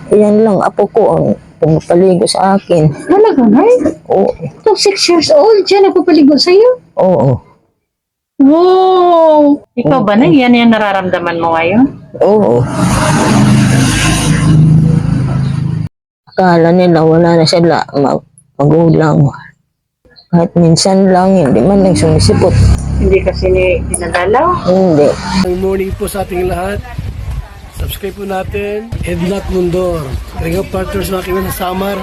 Yan lang, apo ko ang pumapaligo sa akin. Talaga, Nay? Oo. Ito, 6 years old, siya nagpapaligo sa'yo? Oo. Wow! Ikaw ba, Nay? Yan yung nararamdaman mo ngayon? Oo. Akala nila wala na sila magulang. Kahit minsan lang, hindi man lang sumisipot. Hindi kasi dinadalaw? Hindi. Good morning po sa ating lahat. Subscribe po natin. Ednat Mundor. Ring of Partners na aking sa Samar.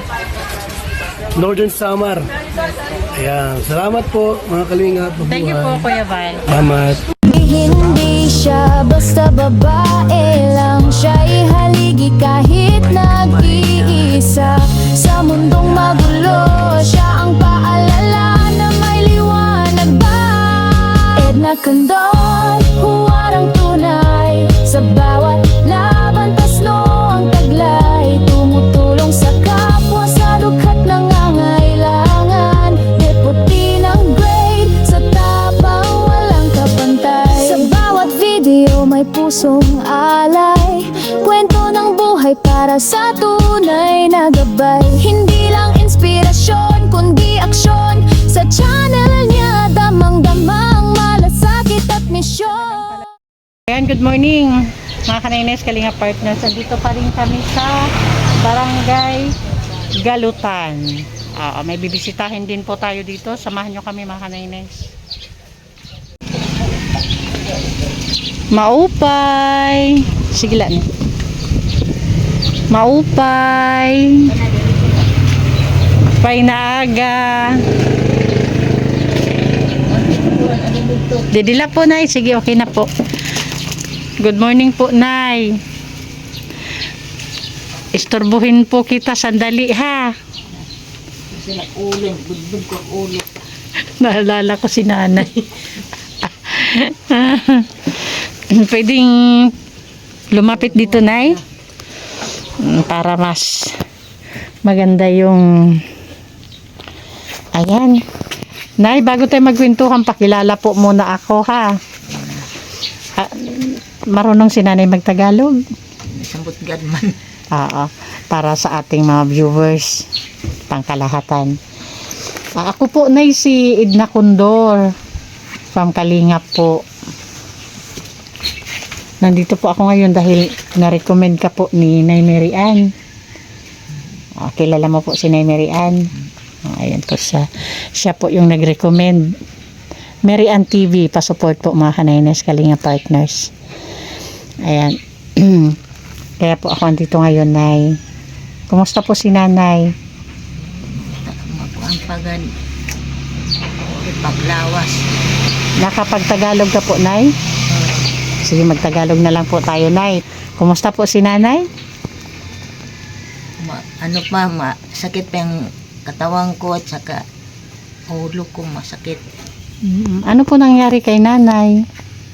Northern Samar. Ayan. Salamat po mga kalingap. Thank you po, Kuya Val. Salamat. Hindi siya basta babae lang, siya'y haligi kahit nag-iisa. Sa mundong magulo, siya ang paalala na may liwanag ba. Edna Condor, huwarang tunay, sa bawat laban tasno ang taglay. Tumutulong sa kapwa sa dukha't nangangailangan. Deputy ng grade, sa tapang walang kapantay. Sa bawat video may pusong alay, kwento ng buhay para sa tunay na gabay. Hindi lang inspirasyon, kundi aksyon. Sa channel niya, damang-damang malasakit at misyon. Ayan, good morning mga Kanaynes, Kalinga Partners. Andito pa rin kami sa Barangay Galutan. May bibisitahin din po tayo dito. Samahan nyo kami mga Kanaynes. Maupay. Sige lang. Maupay. Painaaga. Didila po, Nay. Sige, okay na po. Good morning po, Nay. Istorbohin po kita sandali, ha? Naalala ko si Nanay. Pwedeng lumapit dito, Nay? Para mas maganda yung... Ayan. Nay, bago tayo magkwentuhan, pakilala po muna ako, ha? Marunong si Nanay magtagalog? Sambot gadman. Oo. Para sa ating mga viewers, pangkalahatan. Ako po, Nay, si Edna Condor from Kalingap po. Nandito po ako ngayon dahil na-recommend ka po ni Nay Mary Ann. Kilala mo po si Nay Mary Ann? Ayan po siya. Siya po yung nag-recommend. Mary Ann TV, pa-support po mga Kanaynes, Kalinga Partners. Ayan. Kaya po ako andito ngayon, Nay. Kumusta po si Nanay? Ang pagad. Paglawas. Nakapag-Tagalog ka po, Nay? Sige, mag-Tagalog na lang po tayo, Nay. Kumusta po si Nanay? Sakit pa yung katawan ko at saka ulo ko masakit. Ano po nangyari kay Nanay?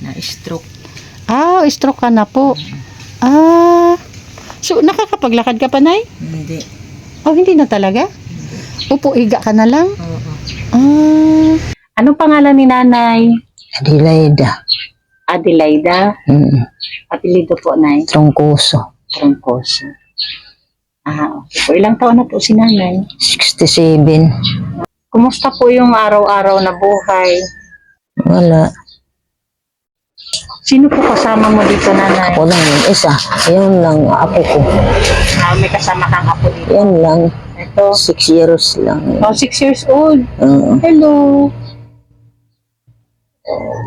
Na stroke. Stroke ka na po. So nakakapaglakad ka pa, Nay? Hindi. Hindi na talaga? Upo, higa ka na lang? Oo. Anong pangalan ni Nanay? Adelaida. Adelaida. Apelido po, Nay? Troncoso. Troncoso. Okay. Ilang taon na po si Nanay? 67. Kumusta po yung araw-araw na buhay? Wala. Sino po kasama mo dito, Nanay? Ako lang yung isa. Yan lang apo ko. May kasama kang apo dito. Yan lang. Ito. 6 years lang. 6 years old. Oo. Hello.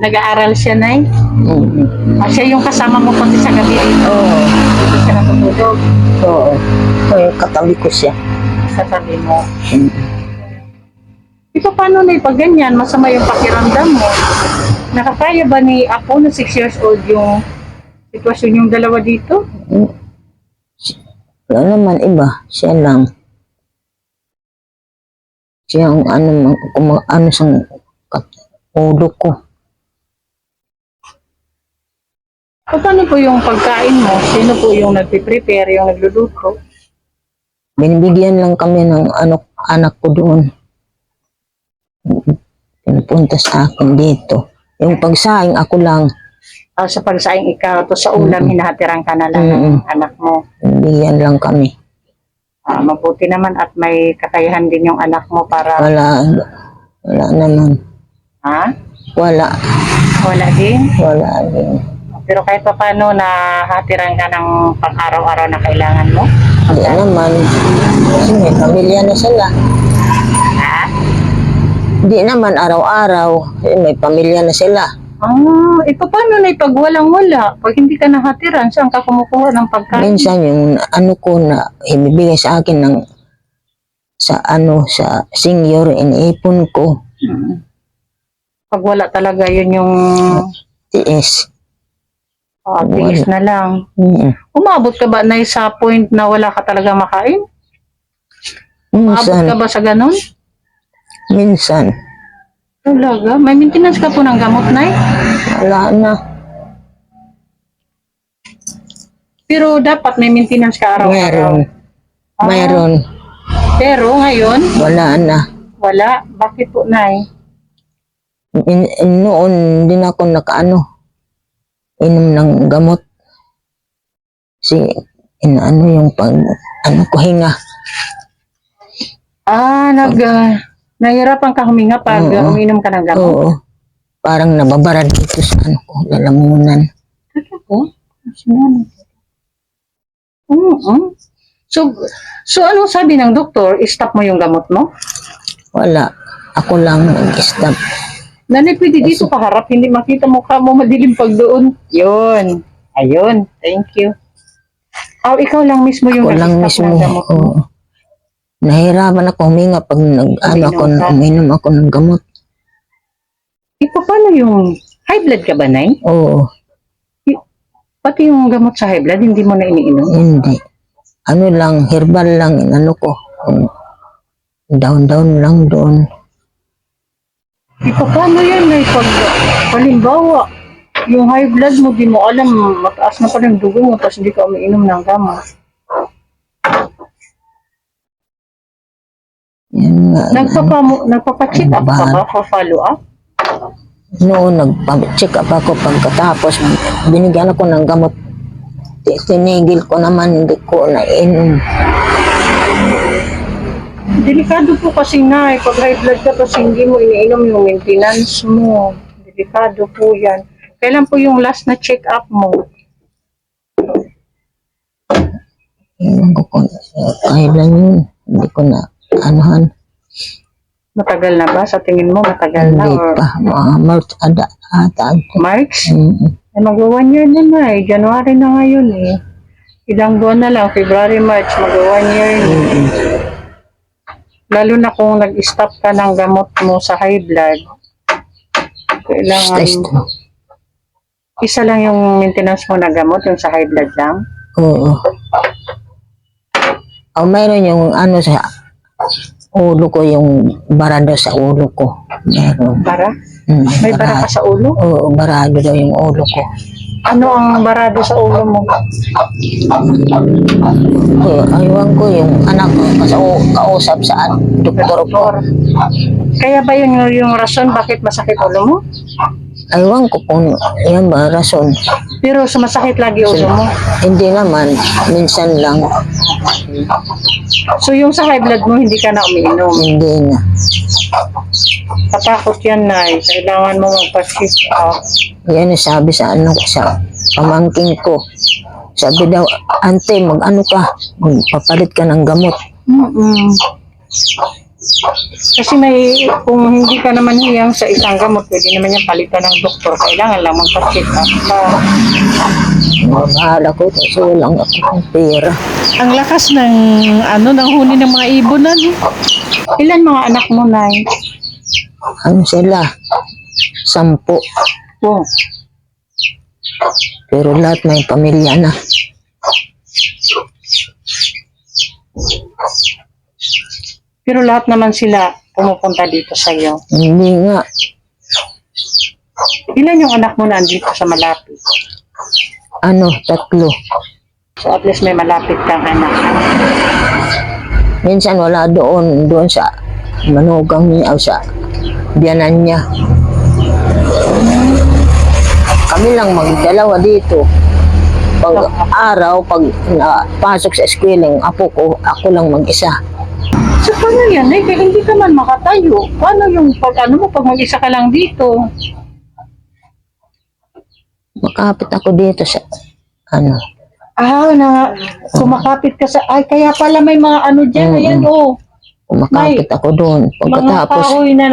Nag-aaral siya, Nay? Siya yung kasama mo pati sa gabi dito. Oo. Dito siya natutulog. Oo. Kaya katabi ko siya. Sa tabi mo. Ito paano, Nay, pag ganyan, masama yung pakiramdam mo? Nakakaya ba ni Apo na 6 years old yung sitwasyon yung dalawa dito? Wala naman iba. Siya lang. Siya ang ano sang ulo ko. Paano po yung pagkain mo? Sino po yung nagpiprepare, yung nagluluto? Binibigyan lang kami ng anak ko doon. Pinupunta sa akin dito. Yung pagsaing ako lang. Sa pagsaing ikaw, to sa ulam, hinahatiran ka na lang ng anak mo. Bigyan lang kami. Mabuti naman at may kakayahan din yung anak mo para, Wala naman. ha? Wala Din. din. Pero kahit pa paano, nahatiran ka ng pang-araw-araw na kailangan mo? Hindi naman. Kasi may pamilya na sila. Ha? Hindi naman araw-araw. Kasi may pamilya na sila. Paano na pag walang-wala? Pag hindi ka nahatiran, saan ka kumukuha ng pagkain? Minsan yung ko na ibibigay sa akin ng sa senior, iniipon ko. Pag wala talaga, yun yung Tiis. tiis na lang. Umabot ka ba na sa point na wala ka talaga makain? Umabot ka Minsan. ba sa ganun? Minsan. Talaga? May maintenance ka po ng gamot, Nay? Wala na. Pero dapat may maintenance ka araw-araw. Mayroon. Pero ngayon, Wala na. wala. Bakit po, Nay? Noon din ako inom ng gamot. Si yung ko hinga. Nahirapan ka huminga pag Oo. uminom ka ng gamot? Oo. Parang nababarad dito sa lalamunan. Totoo? So anong sabi ng doktor? I-stop mo yung gamot mo? Wala. Ako lang nag-stop. Nanay, pwede dito kaharap, hindi makita mukha mo, madilim pag doon. Yun. Ayun. Thank you. Ikaw lang mismo yung Ako lang nag-stop mismo. ng gamot mo. Oo. Nahirapan ako huminga pag uminom ako ng gamot. Paano yung high blood ka ba, Nay? Oo. Pati yung gamot sa high blood, hindi mo na iniinom? Hindi. Herbal lang, ko. Down lang doon. Paano yan, Nay? Pag, halimbawa, yung high blood mo, di mo alam, mataas na pa rin dugo mo, tapos hindi ka umiinom ng gamot. Yan nga. Nagpapacheck up ka ba? Pa-follow up? Noon, nagpa-check up ako pagkatapos, binigyan ako ng gamot. Tinigil ko naman, hindi ko nainom. Delikado po kasi, Nay. Pag high blood ka, tapos hindi mo iniinom yung maintenance mo. Delikado po yan. Kailan po yung last na check up mo? Kailan yun? Hindi ko na, Matagal na ba? Sa tingin mo, matagal na? hindi Or pa. Mga March ata. March? Ay, mag-1 year na, Nay. January na ngayon eh. Ilang buwan na lang. February, March. Mag-1 year na. Lalo na kung nag-stop ka ng gamot mo sa high blood. Kailangan, isa lang yung maintenance mo na gamot, yung sa high blood lang. Oo. Mayroon yung sa ulo ko, yung barado sa ulo ko. Meron. Bara? May bara ka sa ulo? Oo, barado daw yung ulo ko. Ano ang barado sa ulo mo? Aywan ko yung anak ko kausap sa doktor ko. Kaya ba yun yung rason bakit masakit ulo mo? Aywan ko kung yan ba rason. Pero sumasakit lagi ulo mo. Hindi naman, minsan lang. So yung sa high blood mo, hindi ka na umiinom. Hindi na. Katakot yan, Nay. Kailangan mo magpa-check up. Yan ang sabi sa sa pamangking ko. Sabi daw, ante, magpapalit ka ng gamot. Kasi kung hindi ka naman hiyang sa isang gamot, pwede naman yung palitan ng doktor. Kailangan lang magpa-check up ka. Bahala ko kasi walang ako ng pera. Ang lakas ng huni ng mga ibon na. Ilan mga anak mo, Nay? Sila? 10. Oh. Pero lahat may pamilya na. Pero lahat naman sila pumupunta dito sa iyo. Hindi nga. Ilan yung anak mo na andito sa malapit? 3. So at least may malapit kang anak. Minsan wala doon sa manugang niya o sa biyanan niya. Kami lang magdalawa dito. Pag araw, pag pasok sa eskwela, yung apo ko, ako lang mag-isa. So, paano yan? Eh, kaya hindi ka man makatayo. Paano yung pag ano mo, pag mag-isa ka lang dito? Makapit ako dito sa, Kumakapit ka sa, ay, kaya pala may mga ano dyan, ayan, kumakapit ako doon. Mga Pagkatapos, kahoy na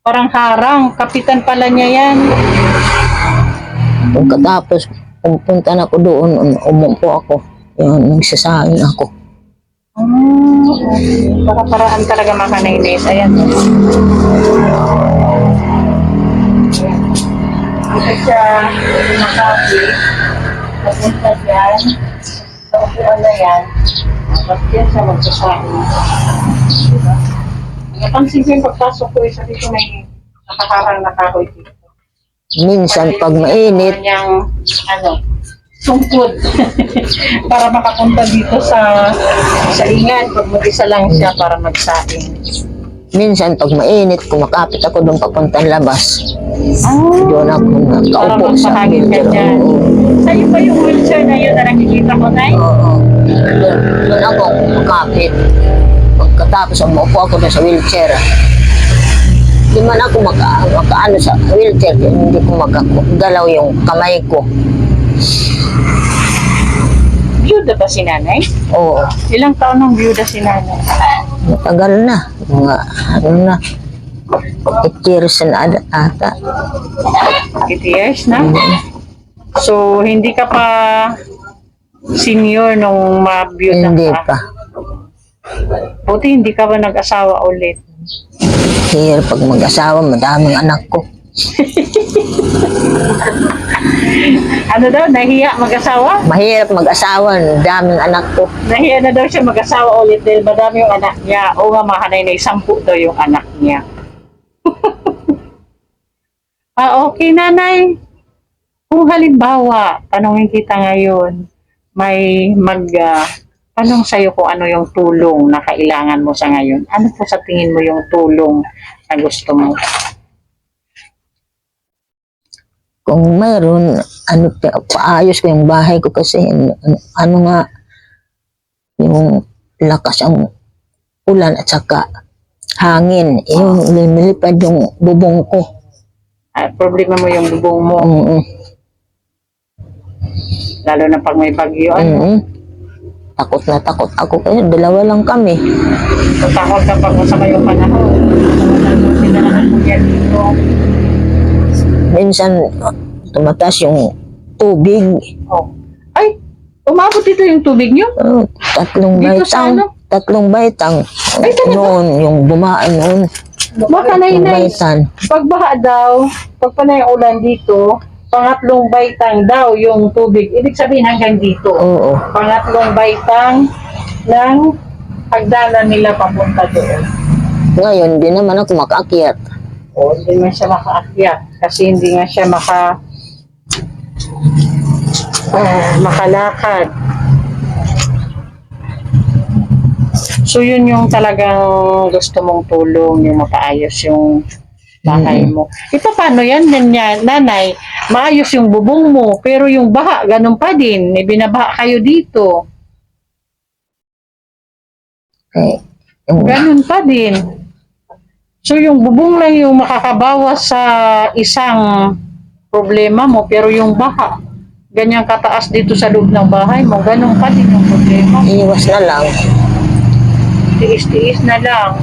parang harang, kapitan pala niya yan. pagkatapos, pumunta na ako doon, umupo ako. Yun, nagsasahin ako. Para paraan talaga mga kanaynes, ayan. Ito siya, kumakapit, papunta dyan, sa upuan na yan, tapos yan siya magsasahin. Diba? Napansin ko yung pagpasok ko, isa dito may nakaharang na kahoy dito. Minsan, pag mainit, Kanyang, sungkod. Para makapunta dito sa ingan, pag mag-isa lang siya para magsaing. minsan, pag mainit, kumakapit ako doon papuntang labas. Doon ako Para nakaupo sa magpahangin ka wheelchair. dyan. Sa'yo ba yung wheelchair na yun na nakikita ko, Nay? Oo. Doon ako kumakapit. Pagkatapos, umupo ako doon sa wheelchair. Di man ako makaano sa wheelchair, hindi ko magagalaw yung kamay ko. Byuda ba si nanay? Oo. Ilang taon ng byuda si nanay? Matagal na. Mga, 8 years na ata. 8 years na? So, hindi ka pa senior nung mabyuda Hindi ka? pa. Buti hindi ka ba nag-asawa ulit? Here, pag mag-asawa, madaming anak ko. Ano daw, nahiya mag-asawa? Mahirap mag-asawa, daming anak ko. Nahiya na daw siya mag-asawa ulit dahil madami yung anak niya. O nga mga kanay na 10 daw yung anak niya. Okay, nanay. Kung halimbawa, tanongin kita ngayon, may tanong sa'yo kung ano yung tulong na kailangan mo sa ngayon. Ano po sa tingin mo yung tulong na gusto mo? Kung mayroon, paayos ko yung bahay ko kasi nga, yung lakas ang ulan at saka hangin, yung lumilipad yung bubong ko. Problema mo yung bubong mo, lalo na pag may bagyo. Takot na takot ako kasi dalawa lang kami. Takot ka pag masama yung panahon. Lalo sinarahan mo yan dito. Minsan tumataas yung tubig. Ay, umabot dito yung tubig nyo? Tatlong Dito sa baitang. ano? Tatlong baitang. Ay, talaga? Noon, yung bumaan noon. Baka Tatlong nay, baitan. pag baha daw, pag panay ulan dito, pangatlong baitang daw yung tubig. Ibig sabihin hanggang dito. Oo. Pangatlong baitang ng hagdanan nila papunta doon. Ngayon, di naman ako makaakyat. Hindi nga siya makaakyat kasi hindi nga siya makalakad. So yun yung talagang gusto mong tulong, yung mapaayos yung bahay mo. Ito paano yan, nanay? Maayos yung bubong mo, pero yung baha, ganun pa din. May binabaha kayo dito. Ganun pa din. So yung bubong lang yung makakabawas sa isang problema mo, pero yung baha, ganyan kataas dito sa loob ng bahay mo, ganun pa din yung problema. Iwas na lang. Tiis-tiis na lang.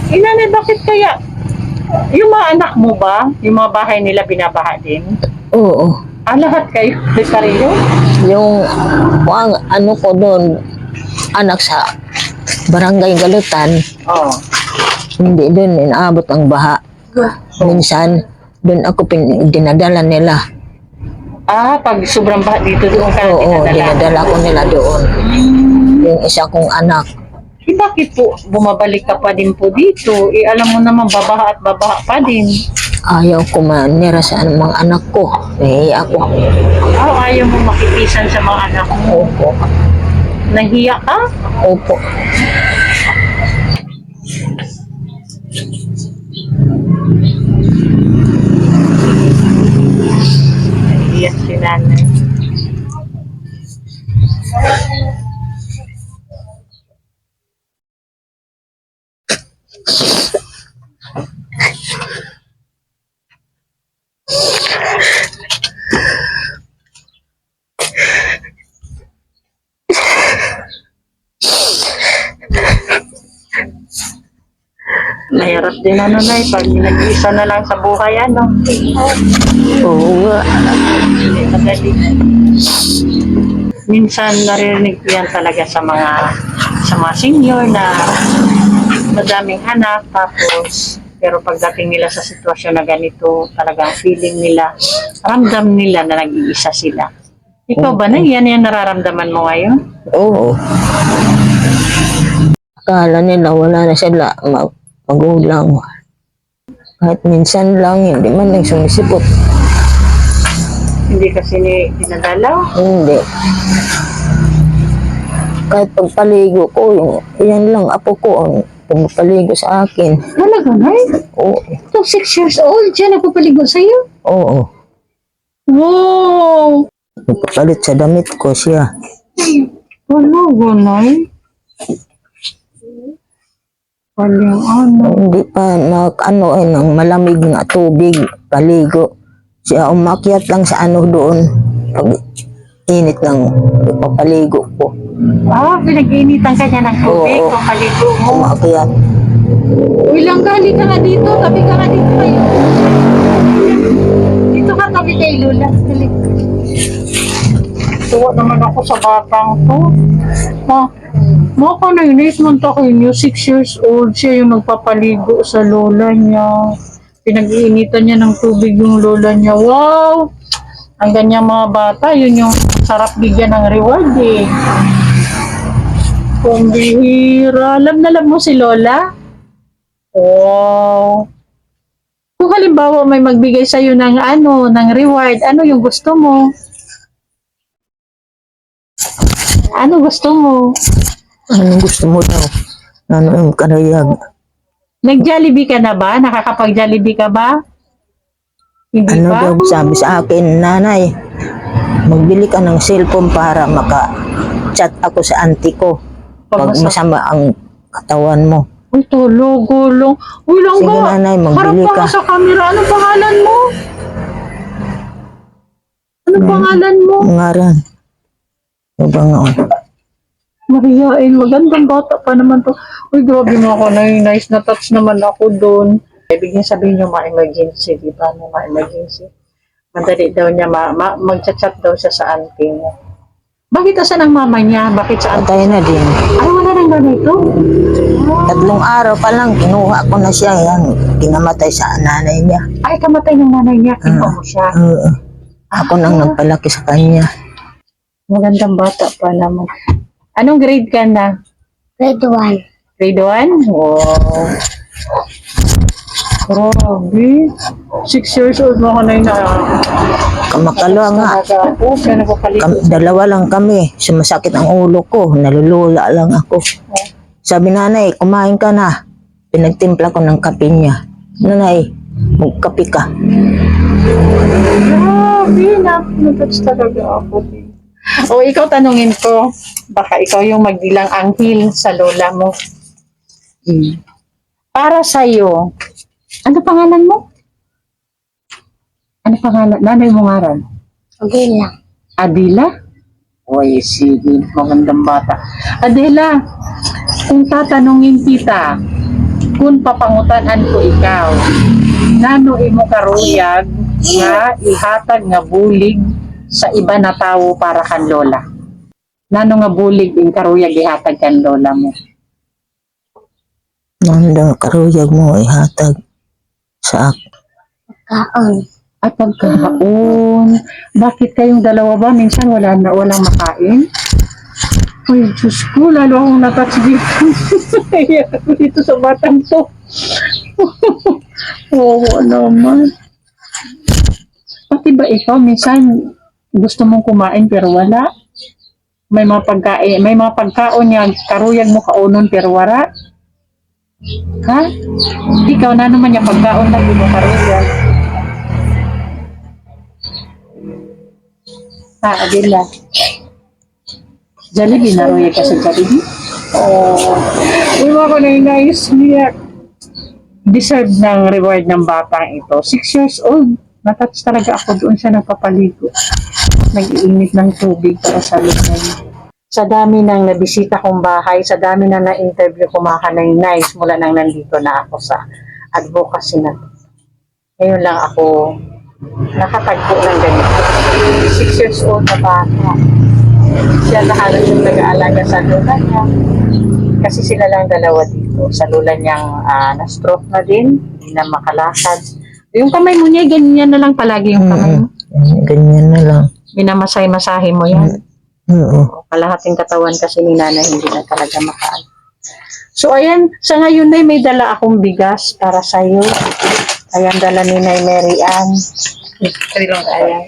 Nanay, bakit kaya? Yung mga anak mo ba, yung mga bahay nila binabaha din? Oo. Lahat kayo? Desaryo? Yung ano ko doon, anak sa Barangay Galutan, hindi doon inaabot ang baha. Minsan, doon ako dinadala nila. Pag sobrang baha dito, doon ka Oo, dinadala. dinadala ko nila doon. Yung isa kong anak. Bakit po bumabalik ka pa din po dito? Alam mo naman, babaha at babaha pa din. Ayaw ko manira sa mga anak ko. Nahiya ako. Ayaw mo makipisan sa mga anak mo. Opo. Nahiya ka? Opo. nanay. Mahirap din ano na pag nag-isa na lang sa buhay ano. Oo nga. Hindi madali. Minsan naririnig ko yan talaga sa mga senior na madaming anak tapos pero pagdating nila sa sitwasyon na ganito talagang feeling nila, ramdam nila na nag-iisa sila. Ikaw ba na yan nararamdaman mo ngayon? Oo. Akala nila wala na sila magulang. Kahit minsan lang, hindi man lang sumisipot. Hindi kasi dinadalaw? Hindi. Kahit pagpaligo ko, yan lang apo ko ang pagpaligo sa akin. Talaga, Nay? Oo. Ito, 6 years old, siya nagpapaligo sa'yo? Oo. Wow! Nagpapalit sa damit ko siya. Talaga, Nay? Paling ano? Hindi pa ng malamig na tubig, paligo. Siya umakyat lang sa doon. Pag init ng papaligo ko. Pinag-iinitan ka niya ng tubig Oo. kung paligo mo. Umakyat. Ilang gali ka nga dito, tabi ka nga dito kayo. Dito ka tabi kay Lula. Dali. Tuwa naman ako sa batang to. Maka na yun, 8 months ako yun, 6 years old, siya yung nagpapaligo sa lola niya. Pinag-iinitan niya ng tubig yung lola niya. Wow! Ang ganyang mga bata, yun yung sarap bigyan ng reward eh. Kung bihira. Alam na alam mo si Lola? Wow! Kung halimbawa may magbigay sa'yo ng ng reward, ano yung gusto mo? Ano gusto mo? Anong gusto mo daw? Ano yung karayag? Nag-Jollibee ka na ba? Nakakapag-Jollibee ka ba? Hindi Ano pa? daw sabi sa akin, nanay, magbili ka ng cellphone para maka-chat ako sa auntie ko. Pag masama ang katawan mo. Uy, tulog, gulong. Uy, lang Sige, ba? nanay, magbili Harap ka ka. nga sa camera. Anong pangalan mo? Anong pangalan mo? Ngaran. Ano ba nga? Mariain, magandang bata pa naman to. Uy, grabe mo ako. Nice na touch naman ako doon. Ibig niya sabihin niyo ma-emergency, di ba? Ma-emergency. Madali daw niya, mag-chat daw siya sa auntie niya. Bakit asan ang mama niya? Bakit sa auntie? Patay na din. Ay, wala nang ganito. 3 araw pa lang, kinuha ko na siya. Yan, pinamatay sa nanay niya. Ay, kamatay ng nanay niya. Kinuha mo siya. Ako nang nagpalaki sa kanya. Magandang bata pa naman. Anong grade ka na? Grade 1. Grade 1? Wow. Grabe. 6 years old mo ka na yun na. Kamakalawa nga. Kaya nagpapalit. Dalawa lang kami. Sumasakit ang ulo ko. Nalulula lang ako. Sabi nanay, kumain ka na. Pinagtimpla ko ng kape niya. Nanay, magkape ka. Grabe na. Natouch talaga ako. O ikaw tanungin ko. Baka ikaw yung magdilang anghel sa lola mo. Para sa'yo, ano pangalan mo? Ano pangalan? Nanay mo ngaran? Okay lang. Adila? Oy, sige. Magandang bata. Adila, kung tatanungin kita, kung papangutanan ko ikaw, nano imo karuyag nga ihatag nga bulig sa iba na tao para kan lola? Nano nga bulig din karuyag ihatag kan lola mo? Nandang karuyag mo ihatag sa akin. Kaon. Ay, pagkaon. Bakit kayong dalawa ba? Minsan walang makain? Ay, Diyos ko, lalo akong natouch dito. Iyak ako dito sa batang to. Oo naman. Pati ba ikaw, minsan gusto mong kumain pero wala? May mga pagkaon niya, karuyag mo kaunon pero wala? Ha? Ikaw na naman yung pagkaon na mo karuyag. Adela. Jollibee, naroya ka sa Jollibee? Oo. Uy, mga kanay-nais niya. Deserve ng reward ng batang ito. 6 years old. Natouch talaga ako doon siya nagpapaligo. Nag-iinit ng tubig para sa lugar. Sa dami ng nabisita kong bahay, sa dami na na-interview ko mga kanay-nais mula nang nandito na ako sa advocacy na. Ngayon lang ako nakatagpo ng ganito. 6 years old na bata. Siya na halos yung nag-aalaga sa lula niya. Kasi sila lang dalawa dito. Sa lula niyang na-stroke na din. Hindi na makalakad. Yung kamay mo niya, ganyan na lang palagi yung kamay mo. Ganyan na lang. Minamasay-masahe mo yan. Oo. Kalahating katawan kasi ni nanay hindi na talaga makaan. So ayan, sa ngayon ay may dala akong bigas para sa iyo. Ayan, dala ni Nay Mary Ann. Ayan. Ayan.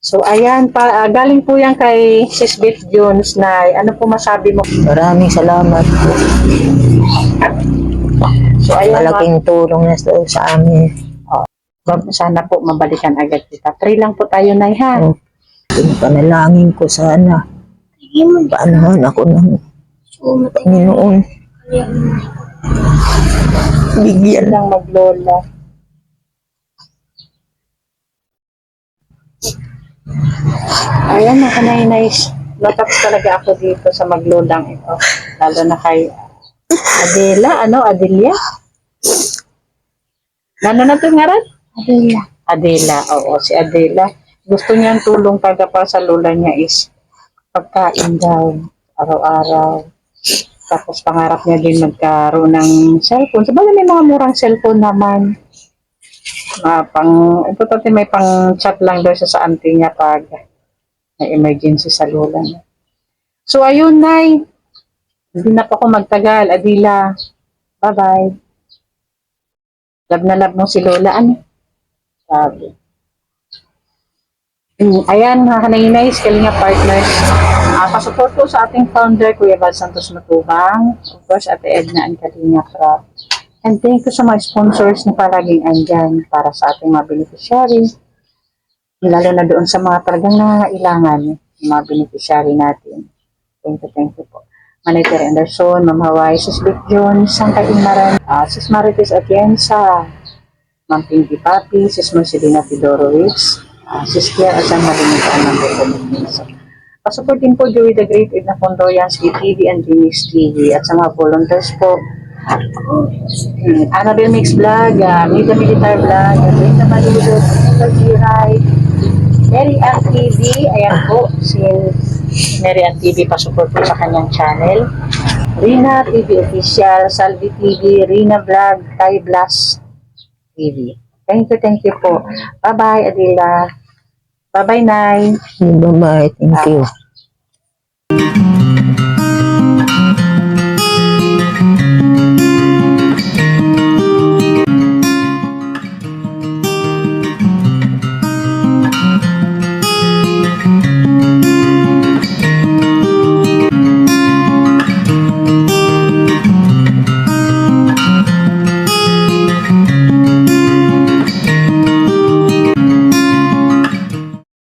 So ayan, galing po yan kay Sis Beth Jones na ano po masabi mo? Maraming salamat po. So ayan, Malaking tulong na sa amin. sana po mabalikan agad kita. Pray lang po tayo, Nay, ha? Oh. Panalangin ko sana. Paanahan ako ng Panginoon. Bigyan. Lang maglola. Ayan, mga nice. Natapos talaga ako dito sa maglolang ito. Lalo na kay Adela. Adelia? Ano na ito ngaran? Adela, oo, si Adela. Gusto niyang tulong talaga para sa lola niya is pagkain daw, araw-araw. Tapos pangarap niya din magkaroon ng cellphone. Sabagay may mga murang cellphone naman. Importante may pang chat lang daw siya sa auntie niya pag may emergency sa lola niya. So ayun, Nay. Hindi na po ako magtagal. Adela, bye-bye. Love na love mo si Lola, ano? Sabi. Ayan, mga kanay-nays, Kalinga Partners. Pasupport po sa ating founder, Kuya Val Santos Matubang. Of course, Ate Edna and Kalinga Prab. And thank you sa mga sponsors na palaging andyan para sa ating mga beneficiary. Lalo na doon sa mga talagang nangangailangan ng mga beneficiary natin. Thank you po. Maniter Anderson, Ma'am Hawaii, Sis Beth Jones, Sangkay Inmaran, Sis Marites Atienza, Ma'am Pinky Papi, Sis Marcelina Fedorowicz, Sis Claire at ang malinitaan ng Bokomitins. Pasuportin po Joey the Great Edna Fondoyans, TV and Venus TV at sa mga volunteers po. Annabelle Mix Vlog, Mida Militar Vlog, Rita Malulog, Energy Ride, Mary Ann TV, ayan po, si Mary Ann TV, pasupport po sa kanyang channel. Rina TV Official, Salvi TV, Rina Vlog, Kai Blas TV. Thank you po. Bye-bye, Adela. Bye-bye, Nay. Bye-bye. Thank you.